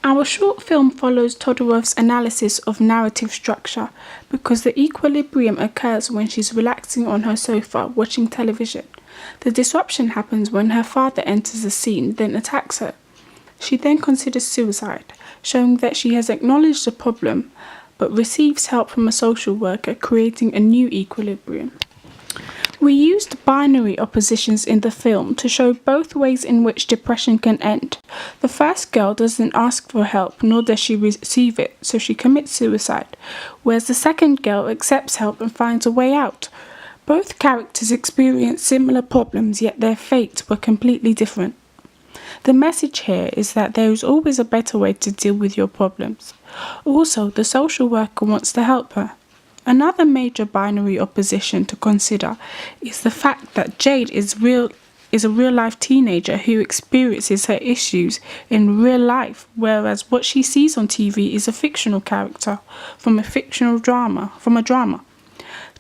Our short film follows Todorow's analysis of narrative structure because the equilibrium occurs when she's relaxing on her sofa watching television. The disruption happens when her father enters the scene, then attacks her. She then considers suicide, showing that she has acknowledged the problem but receives help from a social worker, creating a new equilibrium. We used binary oppositions in the film to show both ways in which depression can end. The first girl doesn't ask for help, nor does she receive it, so she commits suicide, whereas the second girl accepts help and finds a way out. Both characters experience similar problems, yet their fates were completely different. The message here is that there is always a better way to deal with your problems. Also, the social worker wants to help her. Another major binary opposition to consider is the fact that Jade is a real-life teenager who experiences her issues in real life, whereas what she sees on TV is a fictional character from a drama.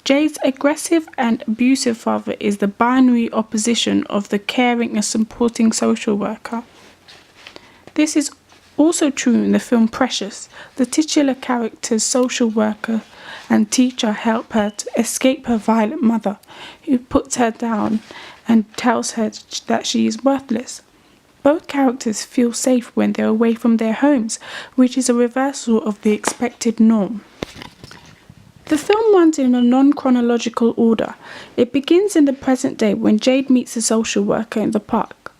Jade's aggressive and abusive father is the binary opposition of the caring and supporting social worker. This is also true in the film Precious. The titular character's social worker and teacher help her to escape her violent mother, who puts her down and tells her that she is worthless. Both characters feel safe when they're away from their homes, which is a reversal of the expected norm. The film runs in a non-chronological order. It begins in the present day when Jade meets a social worker in the park.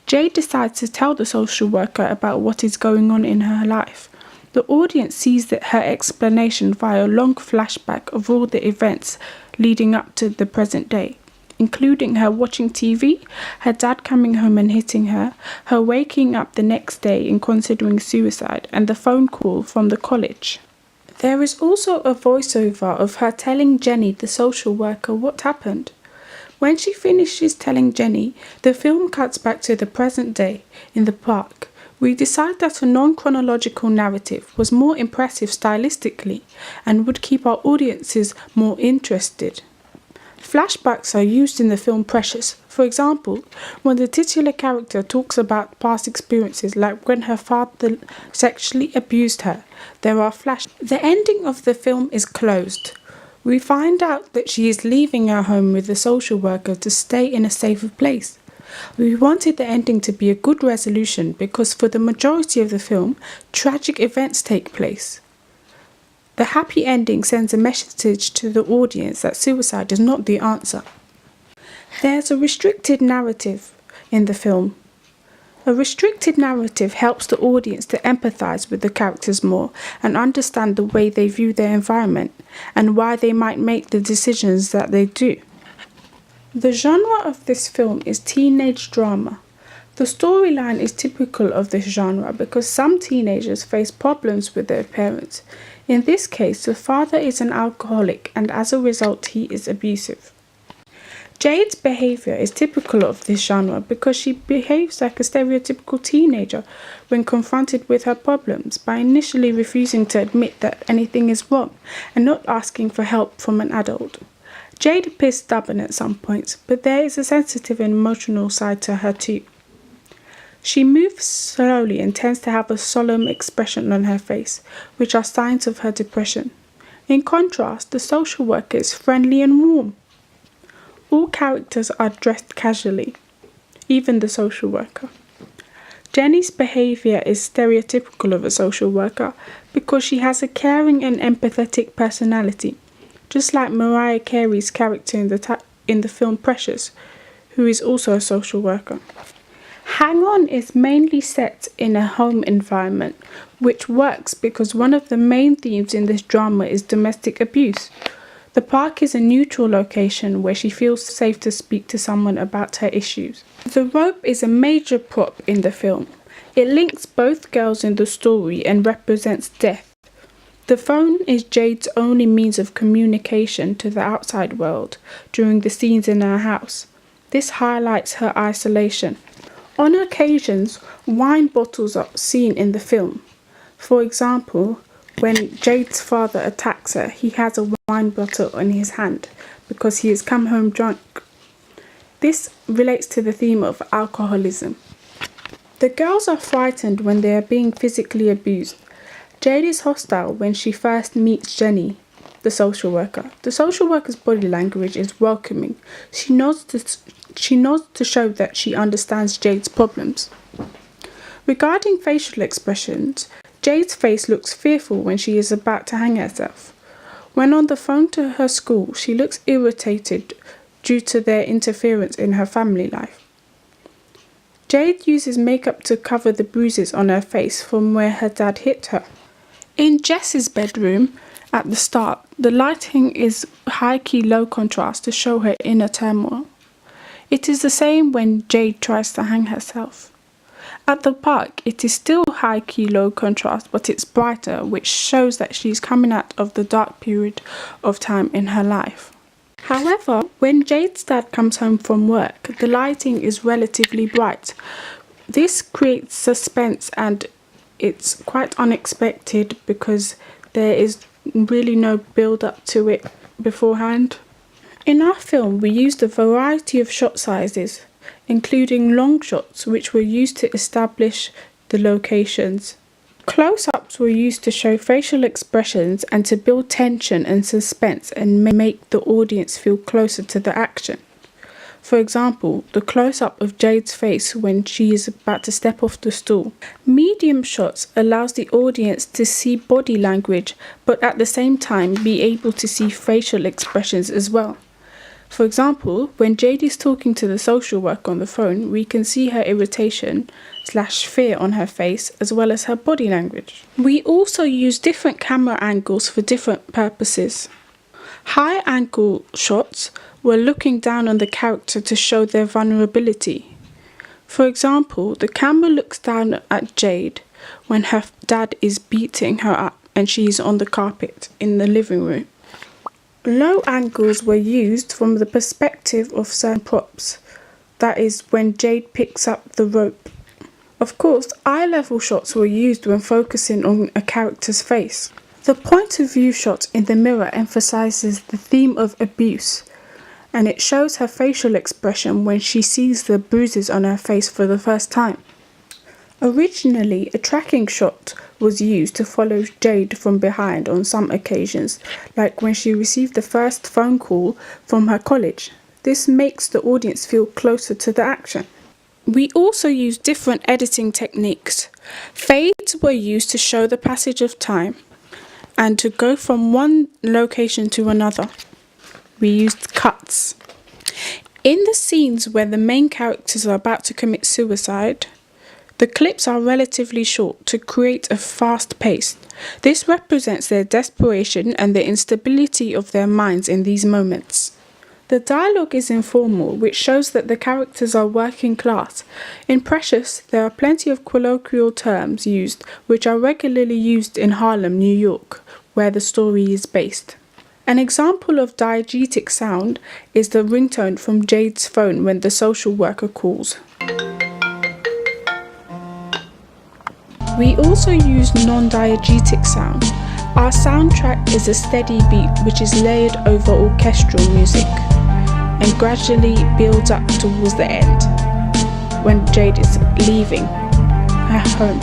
Jade decides to tell the social worker about what is going on in her life. The audience sees that her explanation via a long flashback of all the events leading up to the present day, including her watching TV, her dad coming home and hitting her, her waking up the next day and considering suicide, and the phone call from the college. There is also a voiceover of her telling Jenny, the social worker, what happened. When she finishes telling Jenny, the film cuts back to the present day in the park. We decide that a non-chronological narrative was more impressive stylistically and would keep our audiences more interested. Flashbacks are used in the film Precious. For example, when the titular character talks about past experiences like when her father sexually abused her, there are flashbacks. The ending of the film is closed. We find out that she is leaving her home with the social worker to stay in a safer place. We wanted the ending to be a good resolution because for the majority of the film, tragic events take place. The happy ending sends a message to the audience that suicide is not the answer. There's a restricted narrative in the film. A restricted narrative helps the audience to empathize with the characters more and understand the way they view their environment and why they might make the decisions that they do. The genre of this film is teenage drama. The storyline is typical of this genre because some teenagers face problems with their parents. In this case, the father is an alcoholic and as a result he is abusive. Jade's behaviour is typical of this genre because she behaves like a stereotypical teenager when confronted with her problems by initially refusing to admit that anything is wrong and not asking for help from an adult. Jade appears stubborn at some points, but there is a sensitive and emotional side to her too. She moves slowly and tends to have a solemn expression on her face, which are signs of her depression. In contrast, the social worker is friendly and warm. All characters are dressed casually, even the social worker. Jenny's behaviour is stereotypical of a social worker because she has a caring and empathetic personality, just like Mariah Carey's character in the film Precious, who is also a social worker. Hang On is mainly set in a home environment, which works because one of the main themes in this drama is domestic abuse. The park is a neutral location where she feels safe to speak to someone about her issues. The rope is a major prop in the film. It links both girls in the story and represents death. The phone is Jade's only means of communication to the outside world during the scenes in her house. This highlights her isolation. On occasions, wine bottles are seen in the film. For example, when Jade's father attacks her, he has a wine bottle in his hand because he has come home drunk. This relates to the theme of alcoholism. The girls are frightened when they are being physically abused. Jade is hostile when she first meets Jenny, the social worker. The social worker's body language is welcoming. She nods to show that she understands Jade's problems. Regarding facial expressions, Jade's face looks fearful when she is about to hang herself. When on the phone to her school, she looks irritated due to their interference in her family life. Jade uses makeup to cover the bruises on her face from where her dad hit her. In Jess's bedroom, at the start, the lighting is high-key low contrast to show her inner turmoil. It is the same when Jade tries to hang herself. At the park, it is still high-key low contrast, but it's brighter, which shows that she's coming out of the dark period of time in her life. However, when Jade's dad comes home from work, the lighting is relatively bright. This creates suspense and it's quite unexpected because there is really no build-up to it beforehand. In our film, we used a variety of shot sizes, including long shots which were used to establish the locations. Close-ups were used to show facial expressions and to build tension and suspense and make the audience feel closer to the action. For example, the close-up of Jade's face when she is about to step off the stool. Medium shots allows the audience to see body language, but at the same time be able to see facial expressions as well. For example, when Jade is talking to the social worker on the phone, we can see her irritation/fear on her face as well as her body language. We also use different camera angles for different purposes. High angle shots were looking down on the character to show their vulnerability. For example, the camera looks down at Jade when her dad is beating her up and she is on the carpet in the living room. Low angles were used from the perspective of certain props, that is when Jade picks up the rope. Of course, eye-level shots were used when focusing on a character's face. The point of view shot in the mirror emphasizes the theme of abuse, and it shows her facial expression when she sees the bruises on her face for the first time. Originally, a tracking shot was used to follow Jade from behind on some occasions, like when she received the first phone call from her college. This makes the audience feel closer to the action. We also used different editing techniques. Fades were used to show the passage of time and to go from one location to another. We used cuts. In the scenes where the main characters are about to commit suicide, the clips are relatively short to create a fast pace. This represents their desperation and the instability of their minds in these moments. The dialogue is informal, which shows that the characters are working class. In Precious, there are plenty of colloquial terms used, which are regularly used in Harlem, New York, where the story is based. An example of diegetic sound is the ringtone from Jade's phone when the social worker calls. We also use non-diegetic sound. Our soundtrack is a steady beat which is layered over orchestral music and gradually builds up towards the end when Jade is leaving her home.